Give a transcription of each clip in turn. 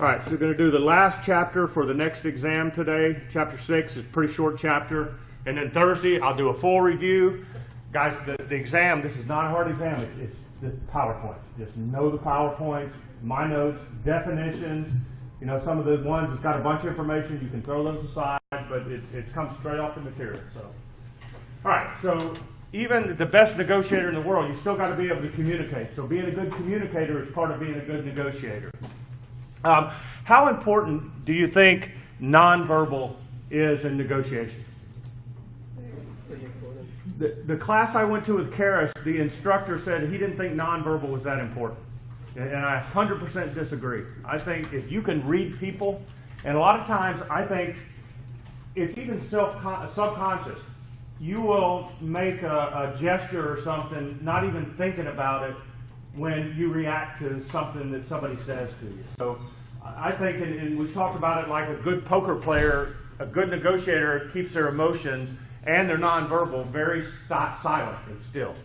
All right, so we're going to do the last chapter for the next exam today. Chapter 6 is a pretty short chapter. And then Thursday, I'll do a full review. Guys, the exam, this is not a hard exam. It's the PowerPoints. Just know the PowerPoints, my notes, definitions. You know, some of the ones that's got a bunch of information, you can throw those aside, but it comes straight off the material. So, all right, so even the best negotiator in the world, you still got to be able to communicate. So being a good communicator is part of being a good negotiator. How important do you think nonverbal is in negotiation? Pretty important. The class I went to with Karis, the instructor said he didn't think nonverbal was that important. And I 100% disagree. I think if you can read people, and a lot of times I think it's even subconscious. You will make a gesture or something, not even thinking about it, when you react to something that somebody says to you. So I think, and we've talked about it like a good poker player, a good negotiator keeps their emotions and their nonverbal very silent and still.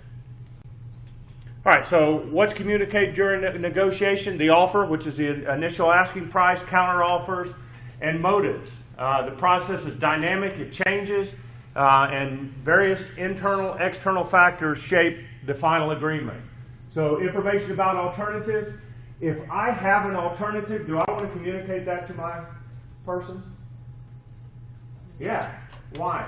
All right, so what's communicated during the negotiation? The offer, which is the initial asking price, counter offers, and motives. The process is dynamic, it changes, and various internal, external factors shape the final agreement. So information about alternatives. If I have an alternative, do I want to communicate that to my person? Yeah. Why?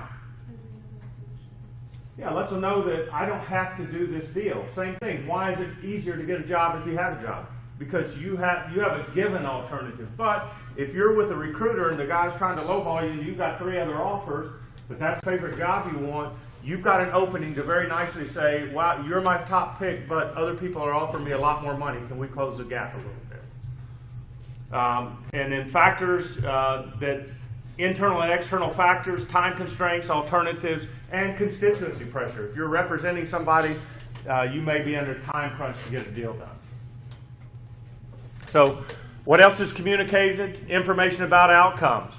Yeah, lets them know that I don't have to do this deal. Same thing. Why is it easier to get a job if you have a job? Because you have a given alternative. But if you're with a recruiter and the guy's trying to lowball you and you've got 3 other offers, but that's the favorite job you want, you've got an opening to very nicely say, wow, you're my top pick, but other people are offering me a lot more money. Can we close the gap a little bit? And then factors that internal and external factors, time constraints, alternatives, and constituency pressure. If you're representing somebody, you may be under time crunch to get a deal done. So what else is communicated? Information about outcomes.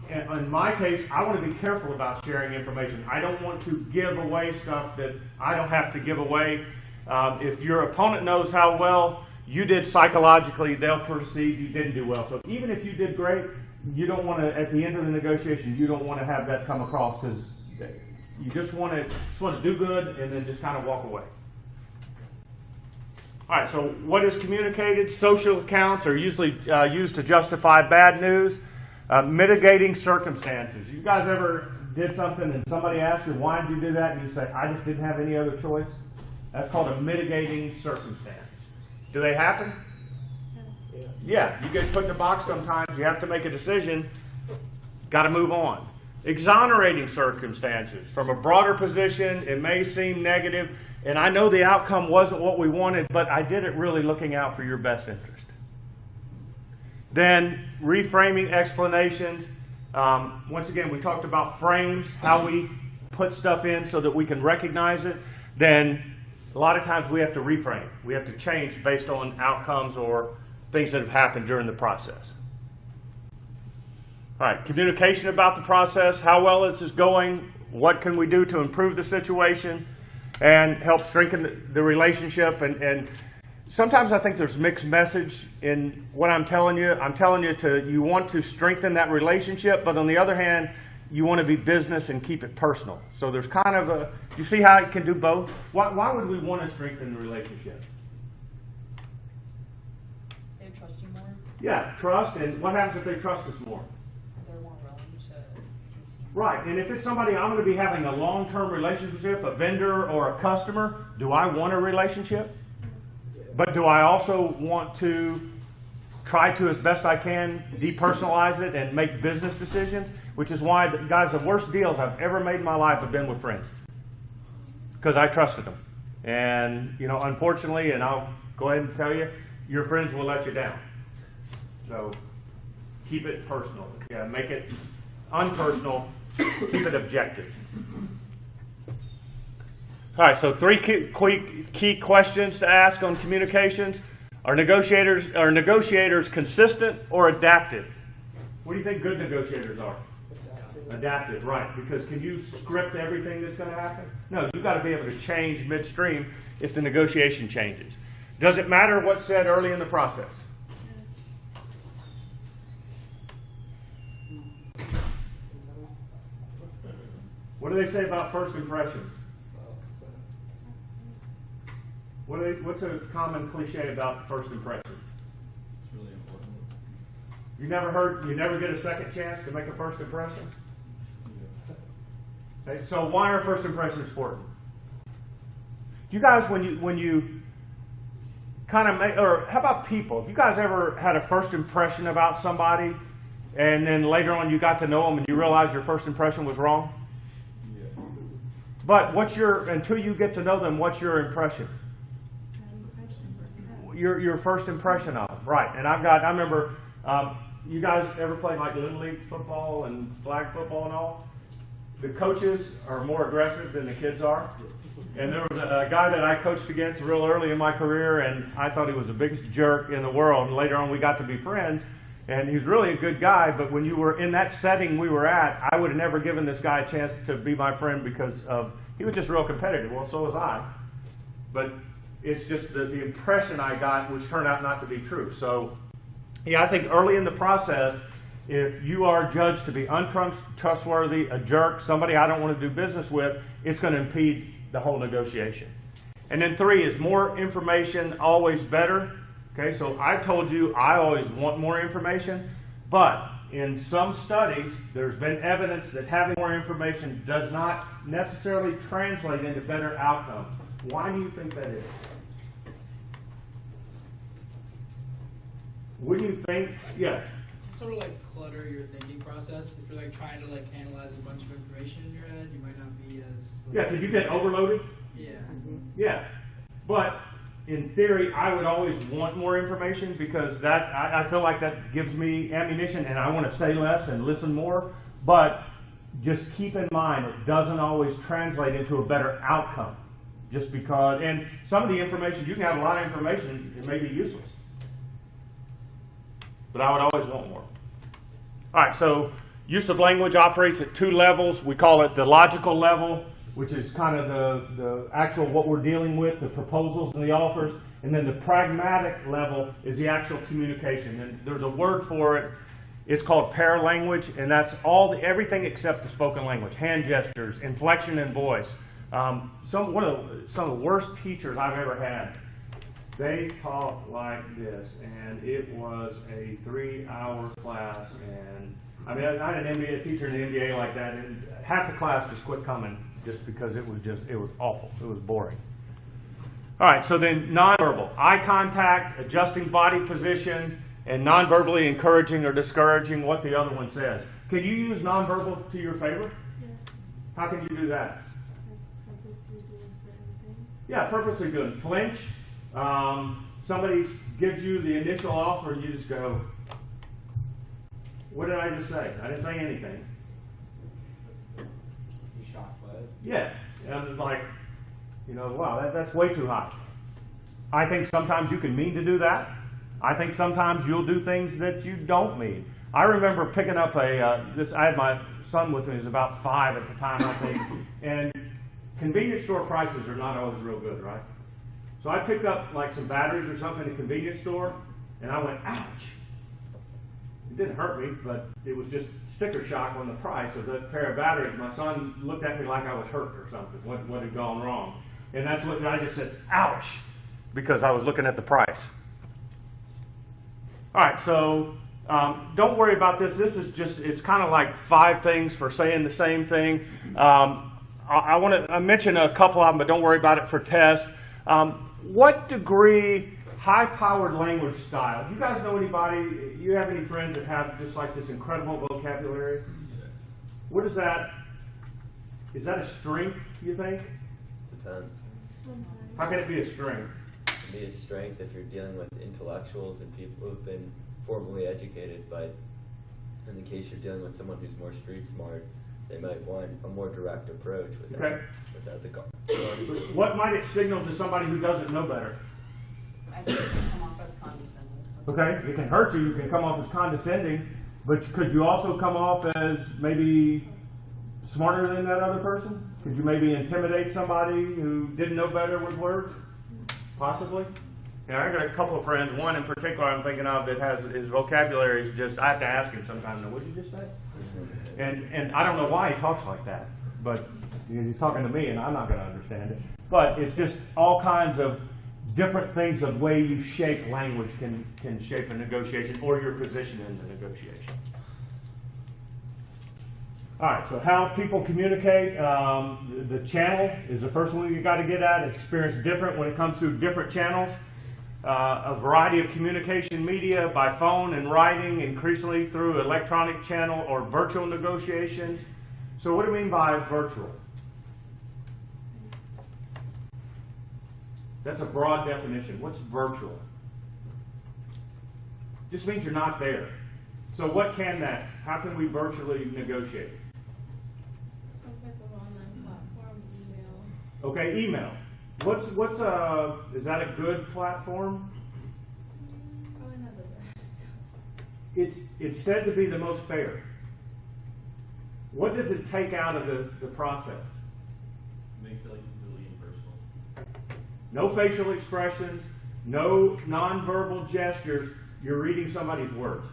In my case, I want to be careful about sharing information. I don't want to give away stuff that I don't have to give away. If your opponent knows how well you did psychologically, they'll perceive you didn't do well. So even if you did great, you don't want to, at the end of the negotiation, you don't want to have that come across because you just want to do good and then just kind of walk away. All right, so what is communicated? Social accounts are usually used to justify bad news. Mitigating circumstances. You guys ever did something and somebody asked you, why did you do that? And you say, I just didn't have any other choice? That's called a mitigating circumstance. Do they happen? Yes. Yeah, you get put in a box sometimes. You have to make a decision. Got to move on. Exonerating circumstances. From a broader position, it may seem negative, and I know the outcome wasn't what we wanted, but I did it really looking out for your best interest. Then reframing explanations. Once again, we talked about frames, how we put stuff in so that we can recognize it. Then a lot of times we have to reframe. We have to change based on outcomes or things that have happened during the process. All right, communication about the process, how well this is going, what can we do to improve the situation and help strengthen the relationship. And sometimes I think there's mixed message in what I'm telling you. I'm telling you you want to strengthen that relationship, but on the other hand, you want to be business and keep it personal. So there's kind of you see how it can do both? Why would we want to strengthen the relationship? They trust you more. Yeah, trust. And what happens if they trust us more? They're more willing to concede. Right. And if it's somebody I'm going to be having a long-term relationship, a vendor or a customer, do I want a relationship? But do I also want to try to, as best I can, depersonalize it and make business decisions? Which is why, guys, the worst deals I've ever made in my life have been with friends. Because I trusted them. And, you know, unfortunately, and I'll go ahead and tell you, your friends will let you down. So keep it personal. Yeah, make it unpersonal. Keep it objective. All right, so 3 key questions to ask on communications. Are negotiators consistent or adaptive? What do you think good negotiators are? Adaptive, right. Because can you script everything that's going to happen? No, you've got to be able to change midstream if the negotiation changes. Does it matter what's said early in the process? What do they say about first impressions? What's a common cliche about first impressions? It's really important. You never get a second chance to make a first impression? Okay, so why are first impressions important? You guys, when you kind of make, or how about people? Have you guys ever had a first impression about somebody, and then later on you got to know them and you realized your first impression was wrong? Yeah. But until you get to know them, what's your impression? Your first impression of them, right? And I remember, you guys ever played like Little League football and flag football and all? The coaches are more aggressive than the kids are. And there was a guy that I coached against real early in my career, and I thought he was the biggest jerk in the world. And later on we got to be friends, and he was really a good guy, but when you were in that setting we were at, I would have never given this guy a chance to be my friend because he was just real competitive. Well, so was I. But it's just the impression I got, which turned out not to be true. So, yeah, I think early in the process, if you are judged to be untrustworthy, a jerk, somebody I don't want to do business with, it's going to impede the whole negotiation. And then 3 is more information, always better. Okay, so I told you I always want more information, but in some studies, there's been evidence that having more information does not necessarily translate into better outcomes. Why do you think that is? Wouldn't you think, yeah. Sort of like clutter your thinking process. If you're like trying to like analyze a bunch of information in your head, you might not be as like, Yeah, could you get overloaded? Yeah. Yeah. But in theory, I would always want more information because I feel like that gives me ammunition and I want to say less and listen more. But just keep in mind, it doesn't always translate into a better outcome. Just because, and some of the information, you can have a lot of information, it may be useless. But I would always want more. All right, so use of language operates at 2 levels. We call it the logical level, which is kind of the actual what we're dealing with, the proposals and the offers. And then the pragmatic level is the actual communication. And there's a word for it. It's called paralanguage, and that's everything except the spoken language. Hand gestures, inflection in voice. Some of the worst teachers I've ever had. They talked like this, and it was a 3-hour class, and I mean, I had a teacher in the MBA like that, and half the class just quit coming just because it was awful. It was boring. All right, so then nonverbal. Eye contact, adjusting body position, and non-verbally encouraging or discouraging what the other one says. Can you use nonverbal to your favor? Yeah. How can you do that? Purposely doing certain things. Yeah, purposely doing. Flinch. Somebody gives you the initial offer and you just go, what did I just say? I didn't say anything. You shocked by it? Yeah. And I was like, wow, that's way too high. I think sometimes you can mean to do that. I think sometimes you'll do things that you don't mean. I remember picking up I had my son with me, he was about 5 at the time, I think, and convenience store prices are not always real good, right? So I picked up like some batteries or something at a convenience store, and I went, ouch. It didn't hurt me, but it was just sticker shock on the price of that pair of batteries. My son looked at me like I was hurt or something, what had gone wrong. And that's what I just said, ouch, because I was looking at the price. All right, so don't worry about this. This is just, it's kind of like 5 things for saying the same thing. I want to mention a couple of them, but don't worry about it for test. What degree high-powered language style? Do you guys know anybody, you have any friends that have just like this incredible vocabulary? What is that? Is that a strength, you think? Depends. Sometimes. How can it be a strength? It can be a strength if you're dealing with intellectuals and people who've been formally educated, but in the case you're dealing with someone who's more street smart, they might want a more direct approach without the guard. What might it signal to somebody who doesn't know better? I think it can come off as condescending. Okay, it can hurt you, you can come off as condescending, but could you also come off as maybe smarter than that other person? Could you maybe intimidate somebody who didn't know better with words? Possibly. Yeah, I got a couple of friends, one in particular I'm thinking of that has his vocabulary is just, I have to ask him sometimes, what did you just say? And I don't know why he talks like that, but because he's talking to me and I'm not going to understand it. But it's just all kinds of different things of way you shape language can shape a negotiation or your position in the negotiation. All right, so how people communicate, the channel is the first one you got to get at. It's experienced different when it comes to different channels. A variety of communication media by phone and writing, increasingly through electronic channel or virtual negotiations. So what do we mean by virtual? That's a broad definition. What's virtual? Just means you're not there. So what can that, how can we virtually negotiate? Some type of online platform, email. Okay, email. Is that a good platform? Probably not the best. It's said to be the most fair. What does it take out of the process? Makes it like completely impersonal. No facial expressions, no nonverbal gestures. You're reading somebody's words.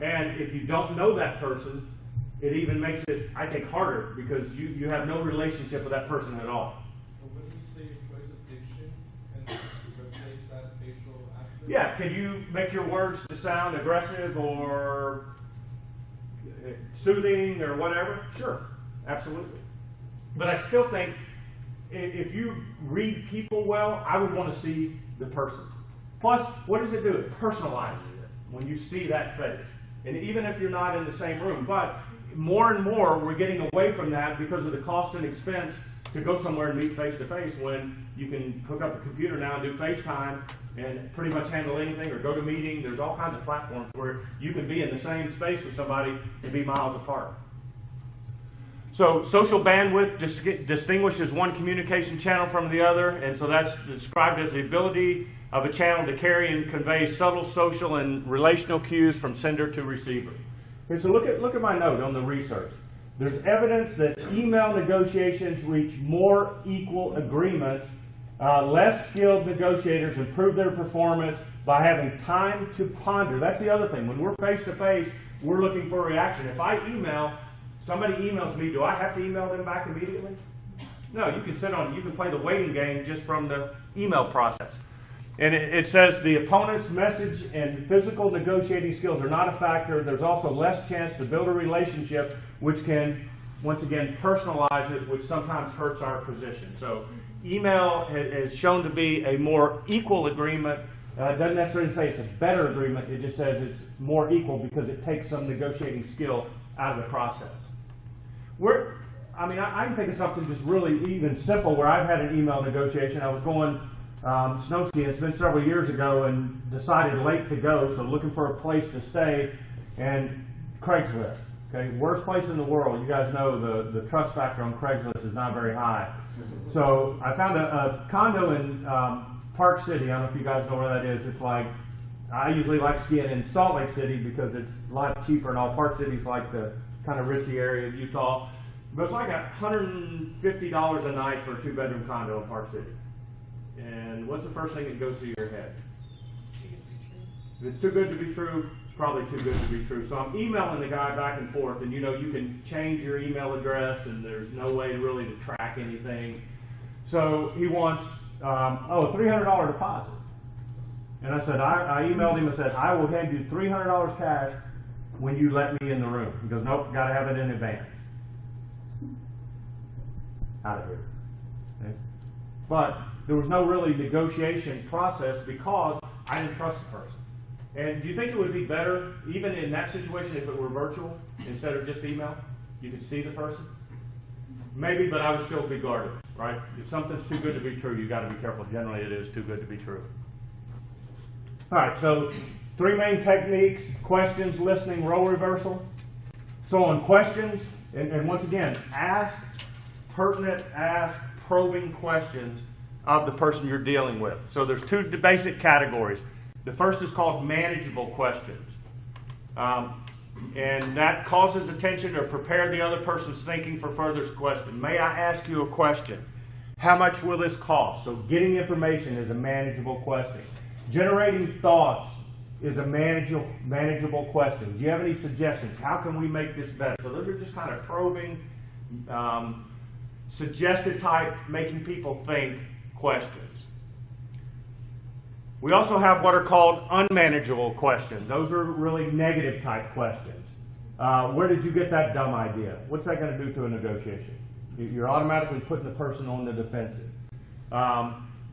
And if you don't know that person, it even makes it, I think, harder because you have no relationship with that person at all. What did you say your choice of diction can replace that facial aspect? Yeah, can you make your words to sound aggressive or soothing or whatever? Sure, absolutely. But I still think if you read people well, I would want to see the person. Plus, what does it do? It personalizes it when you see that face. And even if you're not in the same room, but more and more we're getting away from that because of the cost and expense to go somewhere and meet face to face when you can hook up a computer now and do FaceTime and pretty much handle anything or go to meeting. There's all kinds of platforms where you can be in the same space with somebody and be miles apart. So social bandwidth distinguishes one communication channel from the other, and so that's described as the ability of a channel to carry and convey subtle social and relational cues from sender to receiver. Okay, so look at my note on the research. There's evidence that email negotiations reach more equal agreements. Less skilled negotiators improve their performance by having time to ponder. That's the other thing. When we're face to face, we're looking for a reaction. If I email, somebody emails me, do I have to email them back immediately? No, you can play the waiting game just from the email process. And it says the opponent's message and physical negotiating skills are not a factor. There's also less chance to build a relationship, which can, once again, personalize it, which sometimes hurts our position. So email has shown to be a more equal agreement. It doesn't necessarily say it's a better agreement. It just says it's more equal because it takes some negotiating skill out of the process. I can think of something just really even simple where I've had an email negotiation. I was going snow skiing. It's been several years ago and decided late to go, so looking for a place to stay, and Craigslist. Okay, worst place in the world. You guys know the trust factor on Craigslist is not very high. So I found a condo in Park City. I don't know if you guys know where that is. It's like, I usually like skiing in Salt Lake City because it's a lot cheaper and all. Park City's like the kind of ritzy area of Utah. But it's like $150 a night for a 2-bedroom condo in Park City. And what's the first thing that goes through your head? If it's too good to be true, it's probably too good to be true. So I'm emailing the guy back and forth, and you can change your email address, and there's no way really to track anything. So he wants $300 deposit. And I said, I emailed him and said, I will hand you $300 cash when you let me in the room. He goes, nope, got to have it in advance. Out of here. Okay? But there was no really negotiation process because I didn't trust the person. And do you think it would be better, even in that situation, if it were virtual instead of just email? You could see the person? Maybe, but I would still be guarded, right? If something's too good to be true, you've got to be careful. Generally, it is too good to be true. All right, so 3 main techniques: questions, listening, role reversal. So on questions, and once again, ask pertinent, probing questions of the person you're dealing with. So there's 2 basic categories. The first is called manageable questions. And that causes attention to prepare the other person's thinking for further question. May I ask you a question? How much will this cost? So getting information is a manageable question. Generating thoughts is a manageable question. Do you have any suggestions? How can we make this better? So those are just kind of probing suggestive type, making people think questions. We also have what are called unmanageable questions. Those are really negative type questions. Where did you get that dumb idea? What's that going to do to a negotiation? You're automatically putting the person on the defensive.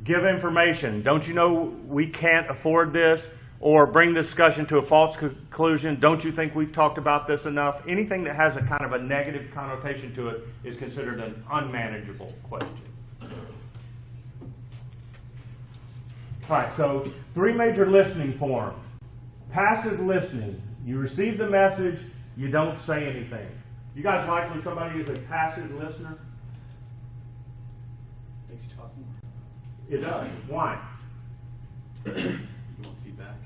Give information. Don't you know we can't afford this? Or bring the discussion to a false conclusion. Don't you think we've talked about this enough? Anything that has a kind of a negative connotation to it is considered an unmanageable question. All right, so 3 major listening forms. Passive listening. You receive the message, you don't say anything. You guys like when somebody is a passive listener? Makes you talk more. It does. Why? You want feedback?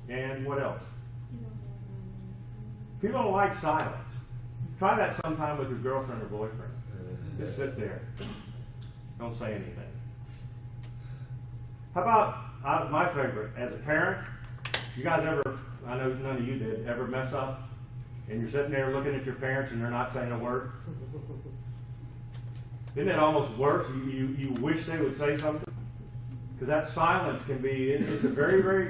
And what else? People don't like silence. Try that sometime with your girlfriend or boyfriend. Just sit there. Don't say anything. How about my favorite, as a parent, you guys ever, I know none of you did, ever mess up and you're sitting there looking at your parents and they're not saying a word? Isn't it almost worse? You wish they would say something? Because that silence can be, it's a very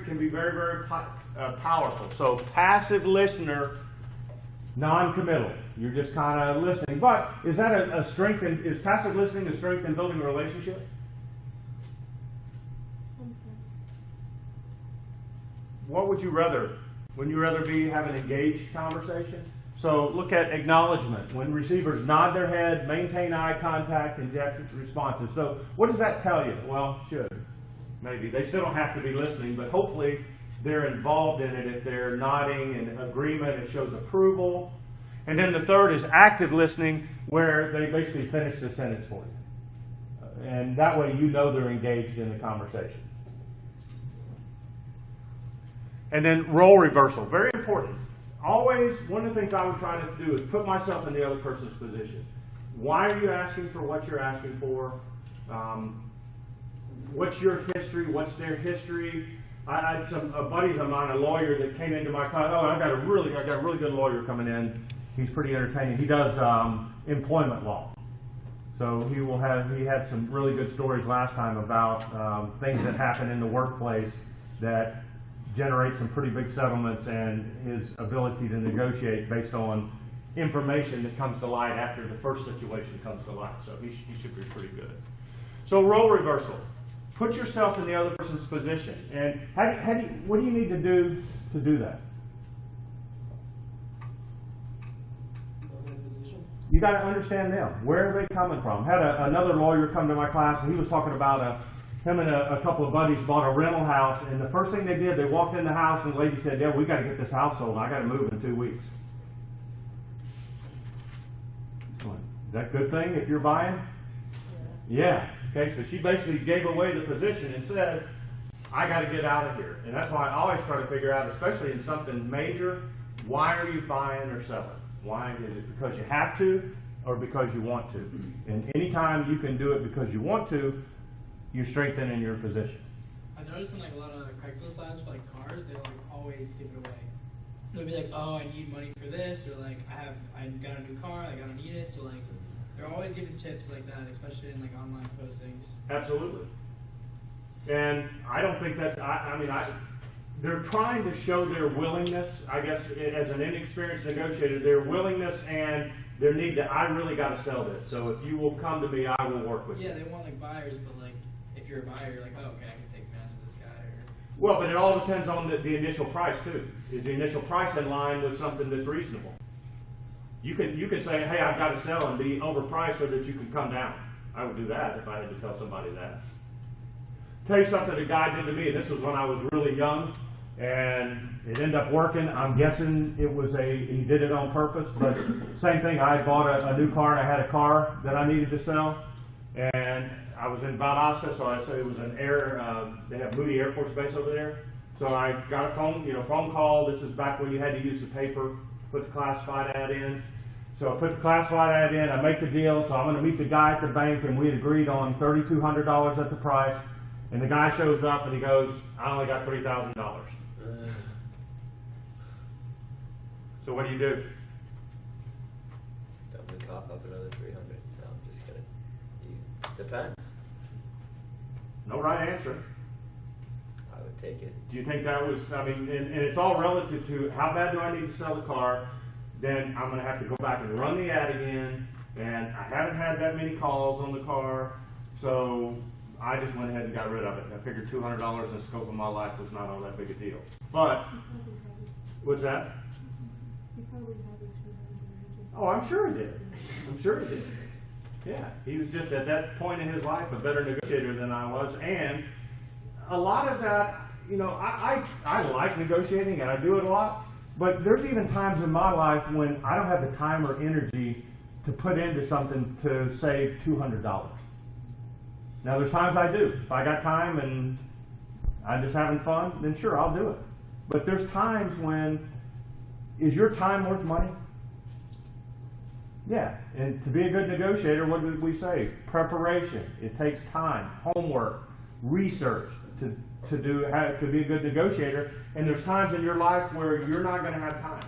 powerful. So passive listener, non-committal. You're just kind of listening. But is that a strength is passive listening a strength in building a relationship? What would you rather? Wouldn't you rather have an engaged conversation? So look at acknowledgement. When receivers nod their head, maintain eye contact, inject responses. So what does that tell you? Well, should. Maybe. They still don't have to be listening, but hopefully they're involved in it if they're nodding in agreement. It shows approval. And then the third is active listening, where they basically finish the sentence for you. And that way you know they're engaged in the conversation. And then role reversal, very important. Always, one of the things I would try to do is put myself in the other person's position. Why are you asking for what you're asking for? What's your history? What's their history? I had some buddies of mine, a lawyer that came into my class. Oh, I got a really good lawyer coming in. He's pretty entertaining. He does employment law. So he had some really good stories last time about things that happen in the workplace that generate some pretty big settlements, and his ability to negotiate based on information that comes to light after the first situation comes to light. So he should be pretty good. So role reversal. Put yourself in the other person's position. And what do you need to do that? You got to understand them. Where are they coming from? Had another lawyer come to my class, and he was talking about him and a couple of buddies bought a rental house, and the first thing they did, they walked in the house, and the lady said, "Yeah, we got to get this house sold. I got to move in 2 weeks." Is that a good thing if you're buying? Yeah. Okay, so she basically gave away the position and said, "I got to get out of here." And that's why I always try to figure out, especially in something major, why are you buying or selling? Why? Is it because you have to or because you want to? And anytime you can do it because you want to, you're strengthening your position. I noticed in like a lot of Craigslist ads for like cars, they like always give it away. They'll be like, "Oh, I need money for this," or like, I got a new car, like I don't need it." So like, they're always giving tips like that, especially in like online postings. Absolutely. And I don't think that's, they're trying to show their willingness, I guess, as an inexperienced negotiator, their willingness and their need to, I really got to sell this. So if you will come to me, I will work with you. Yeah, they want like buyers, but like, if you're a buyer, you're like, "Oh, okay, I can take advantage of this guy." Or... Well, but it all depends on the initial price too. Is the initial price in line with something that's reasonable? You can say, "Hey, I've got to sell," and be overpriced so that you can come down. I would do that if I had to tell somebody that. Tell you something a guy did to me, and this was when I was really young, and it ended up working. I'm guessing he did it on purpose, but same thing. I bought a new car, and I had a car that I needed to sell, and I was in Valdosta, so it was an they have Moody Air Force Base over there. So I got a phone call. This is back when you had to use the paper, put the classified ad in. So I put the classified ad in, I make the deal, so I'm going to meet the guy at the bank, and we had agreed on $3,200 at the price. And the guy shows up and he goes, "I only got $3,000. So what do? we cough up another 300. No, I'm just kidding. Depends. No right answer. I would take it. Do you think that was, I mean, and it's all relative to how bad do I need to sell the car? Then I'm going to have to go back and run the ad again, and I haven't had that many calls on the car, so I just went ahead and got rid of it. I figured $200 in the scope of my life was not all that big a deal. But, what's that? You probably have it 200. Oh, I'm sure he did. I'm sure he did. Yeah, he was just at that point in his life a better negotiator than I was, and a lot of that, you know, I like negotiating and I do it a lot, but there's even times in my life when I don't have the time or energy to put into something to save $200. Now there's times I do. If I got time and I'm just having fun, then sure, I'll do it. But there's times when, is your time worth money? Yeah, and to be a good negotiator, what did we say? Preparation. It takes time, homework, research to be a good negotiator. And there's times in your life where you're not going to have time.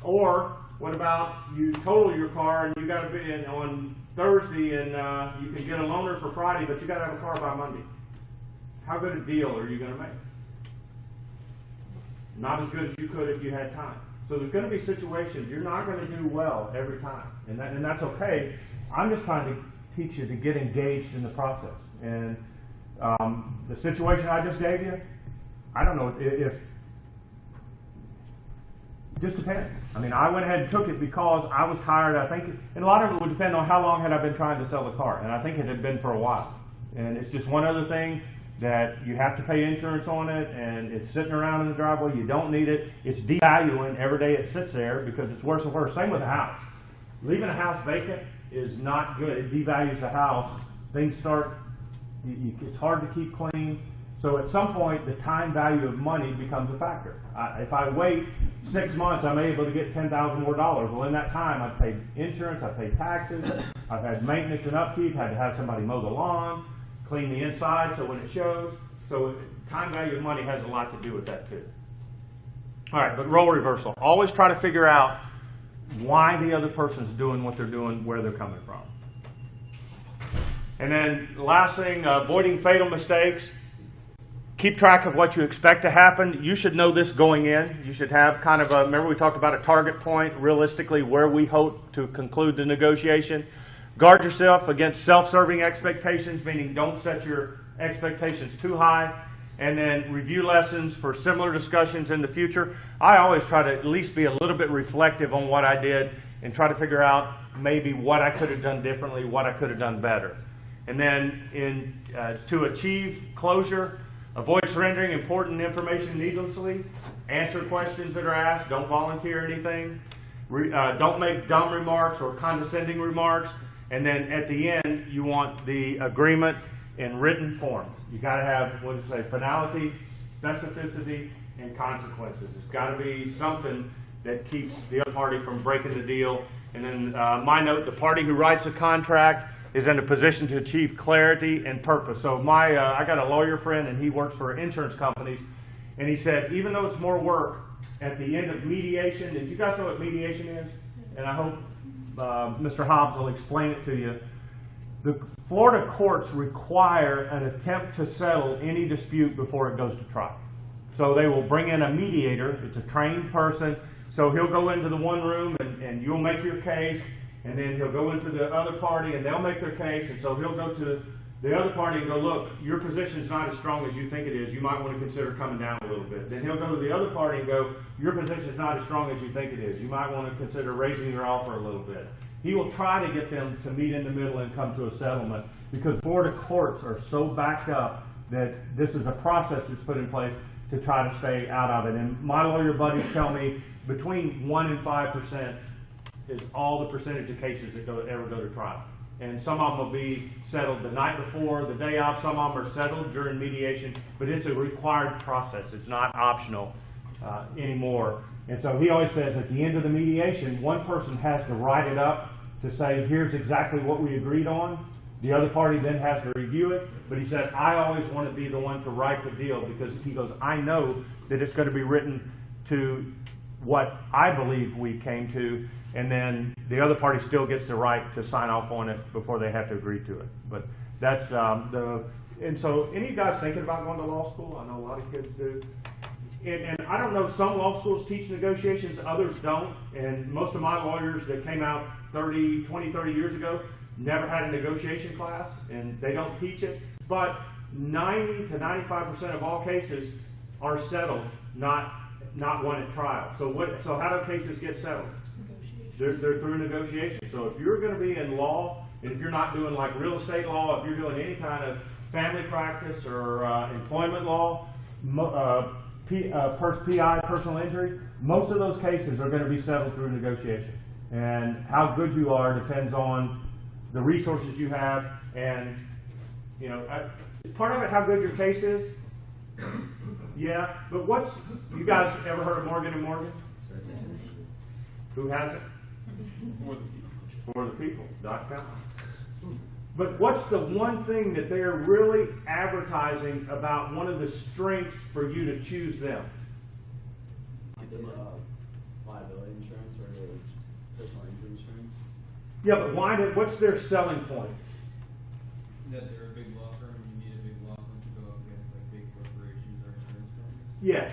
Or what about you total your car and you got to be in on Thursday and you can get a loaner for Friday, but you got to have a car by Monday. How good a deal are you going to make? Not as good as you could if you had time. So there's going to be situations you're not going to do well every time, and that's okay. I'm just trying to teach you to get engaged in the process. And the situation I just gave you, I don't know if it just depends. I mean, I went ahead and took it because I was tired. I think, and a lot of it would depend on how long had I been trying to sell the car, and I think it had been for a while. And it's just one other thing that you have to pay insurance on it, and it's sitting around in the driveway. You don't need it. It's devaluing every day it sits there because it's worse and worse. Same with a house. Leaving a house vacant is not good. It devalues the house. Things start, it's hard to keep clean. So at some point, the time value of money becomes a factor. If I wait 6 months, I'm able to get $10,000 more. Well, in that time, I've paid insurance, I've paid taxes, I've had maintenance and upkeep, had to have somebody mow the lawn, clean the inside so when it shows. So time value of money has a lot to do with that too. All right, but role reversal. Always try to figure out why the other person's doing what they're doing, where they're coming from. And then last thing, avoiding fatal mistakes. Keep track of what you expect to happen. You should know this going in. You should have kind of a, remember we talked about a target point, realistically where we hope to conclude the negotiation. Guard yourself against self-serving expectations, meaning don't set your expectations too high. And then review lessons for similar discussions in the future. I always try to at least be a little bit reflective on what I did and try to figure out maybe what I could have done differently, what I could have done better. And then to achieve closure, avoid surrendering important information needlessly. Answer questions that are asked. Don't volunteer anything. Don't make dumb remarks or condescending remarks. And then at the end, you want the agreement in written form. You got to have, what does it say, finality, specificity, and consequences. It's got to be something that keeps the other party from breaking the deal. And then my note, the party who writes the contract is in a position to achieve clarity and purpose. So I got a lawyer friend, and he works for insurance companies, and he said, even though it's more work, at the end of mediation, did you guys know what mediation is? And I hope Mr. Hobbs will explain it to you. The Florida courts require an attempt to settle any dispute before it goes to trial. So they will bring in a mediator. It's a trained person. So he'll go into the one room and you'll make your case, and then he'll go into the other party and they'll make their case, and so he'll go to the other party and go, look, your position's not as strong as you think it is. You might want to consider coming down a little bit. Then he'll go to the other party and go, your position's not as strong as you think it is. You might want to consider raising your offer a little bit. He will try to get them to meet in the middle and come to a settlement because Florida courts are so backed up that this is a process that's put in place to try to stay out of it. And my lawyer buddies tell me between 1% and 5% is all the percentage of cases that ever go to trial. And some of them will be settled the night before, the day of. Some of them are settled during mediation, but it's a required process. It's not optional anymore. And so he always says at the end of the mediation, one person has to write it up to say, here's exactly what we agreed on. The other party then has to review it. But he said, I always want to be the one to write the deal because he goes, I know that it's going to be written to what I believe we came to, and then the other party still gets the right to sign off on it before they have to agree to it. But that's and so any of you guys thinking about going to law school? I know a lot of kids do. And I don't know, some law schools teach negotiations, others don't. And most of my lawyers that came out 20, 30 years ago never had a negotiation class, and they don't teach it. But 90 to 95% of all cases are settled, not won at trial. So how do cases get settled? They're through negotiation. So if you're going to be in law, and if you're not doing like real estate law, if you're doing any kind of family practice or employment law, PI, personal injury, most of those cases are going to be settled through negotiation. And how good you are depends on the resources you have, and part of it how good your case is. Yeah, but you guys ever heard of Morgan and Morgan? Who hasn't? For the people.com. But what's the one thing that they're really advertising about one of the strengths for you to choose them? Liability insurance or personal injury insurance? Yeah, but what's their selling point? That they're a big law firm, you need a big law firm to go up against like big corporations or insurance companies. Yeah.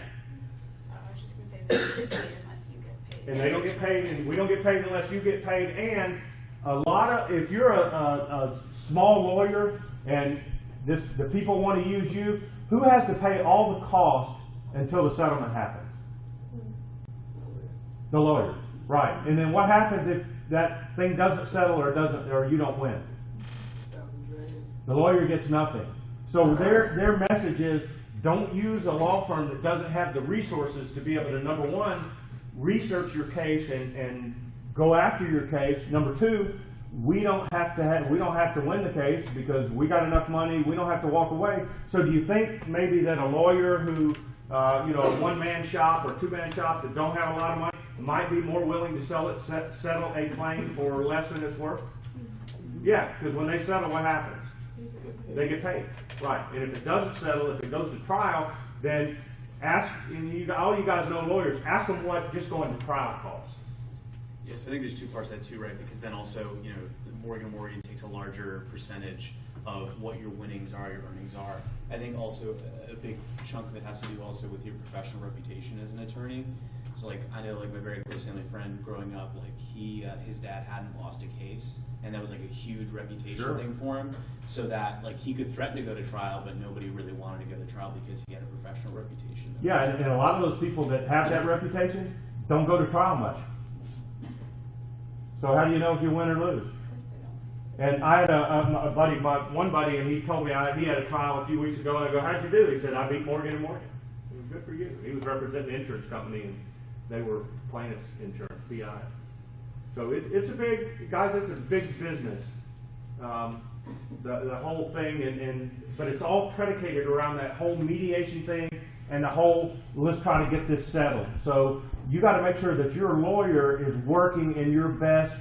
I was just gonna say, they don't get paid unless you get paid. And they don't get paid, and we don't get paid unless you get paid. And if you're a small lawyer and the people want to use you, who has to pay all the cost until the settlement happens? The lawyer, right? And then what happens if that thing doesn't settle or you don't win? The lawyer gets nothing. So their message is, don't use a law firm that doesn't have the resources to be able to, number one, research your case and go after your case. Number two, we don't have to win the case because we got enough money. We don't have to walk away. So do you think maybe that a lawyer who, a one-man shop or two-man shop that don't have a lot of money might be more willing to settle a claim for less than it's worth? Yeah, because when they settle, what happens? They get paid, right? And if it doesn't settle, if it goes to trial, then all you guys know lawyers, ask them what just going to trial costs. Yes, I think there's two parts to that too, right? Because then also, Morgan takes a larger percentage of what your winnings are, your earnings are. I think also a big chunk of it has to do also with your professional reputation as an attorney. So I know my very close family friend growing up, his dad hadn't lost a case, and that was a huge reputation thing for him. So that he could threaten to go to trial, but nobody really wanted to go to trial because he had a professional reputation. Yeah, and a lot of those people that have that reputation don't go to trial much. So how do you know if you win or lose? And I had one buddy, and he told me he had a trial a few weeks ago, and I go, how'd you do? He said, I beat Morgan and Morgan. Good for you. He was representing an insurance company, and they were plaintiff's insurance, PI. So it's a big business. The whole thing, but it's all predicated around that whole mediation thing and the whole, let's try to get this settled. So you got to make sure that your lawyer is working in your best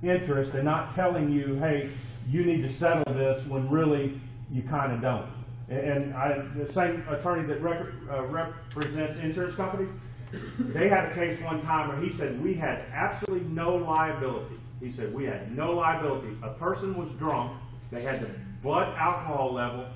interest and not telling you, hey, you need to settle this when really you kind of don't. And the same attorney that represents insurance companies, they had a case one time where he said we had absolutely no liability. He said we had no liability. A person was drunk, they had the blood alcohol level,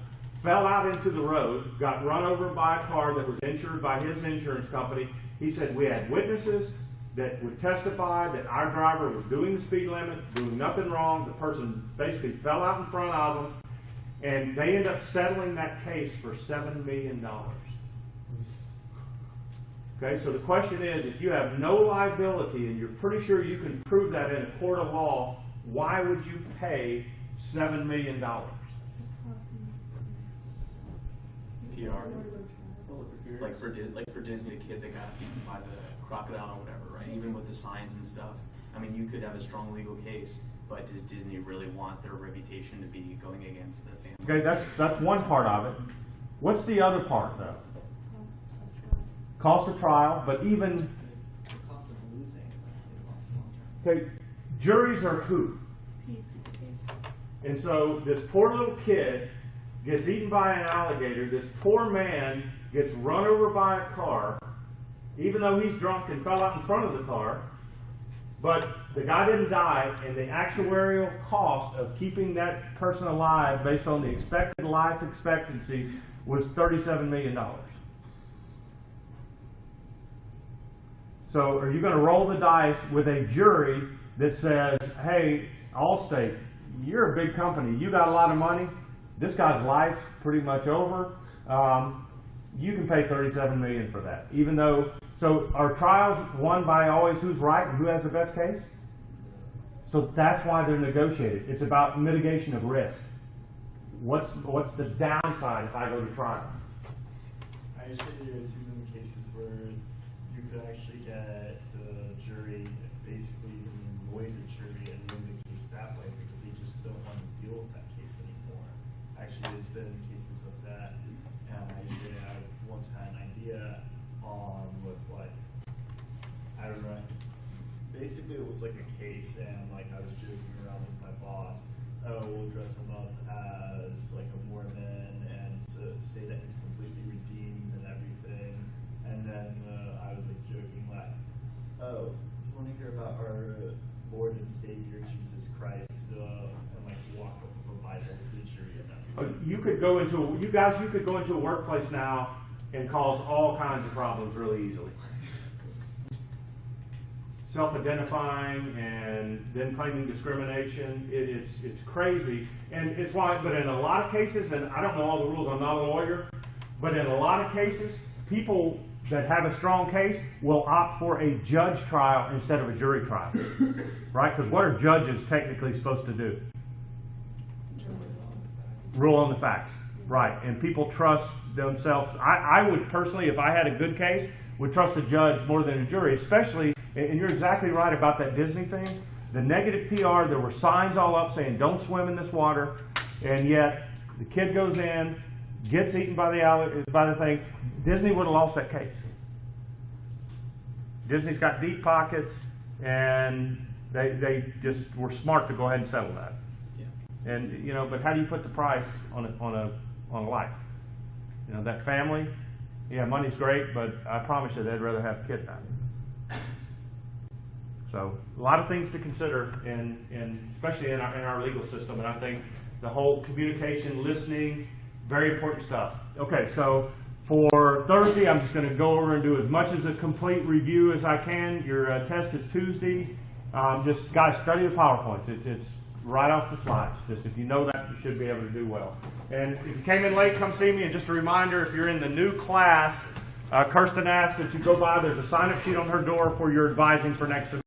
fell out into the road, got run over by a car that was insured by his insurance company. He said we had witnesses that would testify that our driver was doing the speed limit, doing nothing wrong. The person basically fell out in front of them, and they ended up settling that case for $7 million. Okay, so the question is, if you have no liability and you're pretty sure you can prove that in a court of law, why would you pay $7 million? PR. Like for Disney, the kid that got eaten by the crocodile or whatever, right? Even with the signs and stuff. I mean, you could have a strong legal case, but does Disney really want their reputation to be going against the family? Okay, that's one part of it. What's the other part, though? Cost of trial, but even... The cost of losing, they lost long term. Okay, juries are who? And so this poor little kid gets eaten by an alligator. This poor man gets run over by a car. even though he's drunk and fell out in front of the car, but the guy didn't die, and the actuarial cost of keeping that person alive based on the expected life expectancy was $37 million. So are you going to roll the dice with a jury that says, hey, Allstate, you're a big company, you got a lot of money, this guy's life's pretty much over, you can pay $37 million for that, even though, so are trials won by always who's right and who has the best case? So that's why they're negotiated. It's about mitigation of risk. What's the downside if I go to trial? I usually have seen cases where you could actually get the jury basically void the jury and win the case that way because they just don't want to deal with that case anymore. Actually, there's been cases of that, and I once had an idea on with like, I don't know, basically it was like a case, and like I was joking around with my boss, oh, we'll dress him up as like a Mormon and say that he's completely redeemed and everything, and then I was like joking like, oh, do you want to hear about our Lord and Savior Jesus Christ, and like walk up with a Bible to the jury and everything. You could go into, you could go into a workplace now and cause all kinds of problems really easily. Self-identifying and then claiming discrimination, it's crazy. And it's why, but in a lot of cases, and I don't know all the rules, I'm not a lawyer, but in a lot of cases, people that have a strong case will opt for a judge trial instead of a jury trial. Right? Because what are judges technically supposed to do? Rule on the facts. Right. And people trust themselves. I would personally, if I had a good case, would trust a judge more than a jury, especially, and you're exactly right about that Disney thing, the negative PR, there were signs all up saying don't swim in this water, and yet the kid goes in, gets eaten by the thing. Disney would have lost that case. Disney's got deep pockets, and they just were smart to go ahead and settle that. Yeah. And you know, but how do you put the price on a life? You know, that family. Yeah, money's great, but I promise you, they'd rather have a kid die. So a lot of things to consider, especially in our legal system, and I think the whole communication, listening, very important stuff. Okay, so for Thursday, I'm just going to go over and do as much as a complete review as I can. Your test is Tuesday. Just guys, study the PowerPoints. It's right off the slides. Just if you know that, you should be able to do well. And if you came in late, come see me. And just a reminder, if you're in the new class, Kirsten asked that you go by. There's a sign-up sheet on her door for your advising for next semester.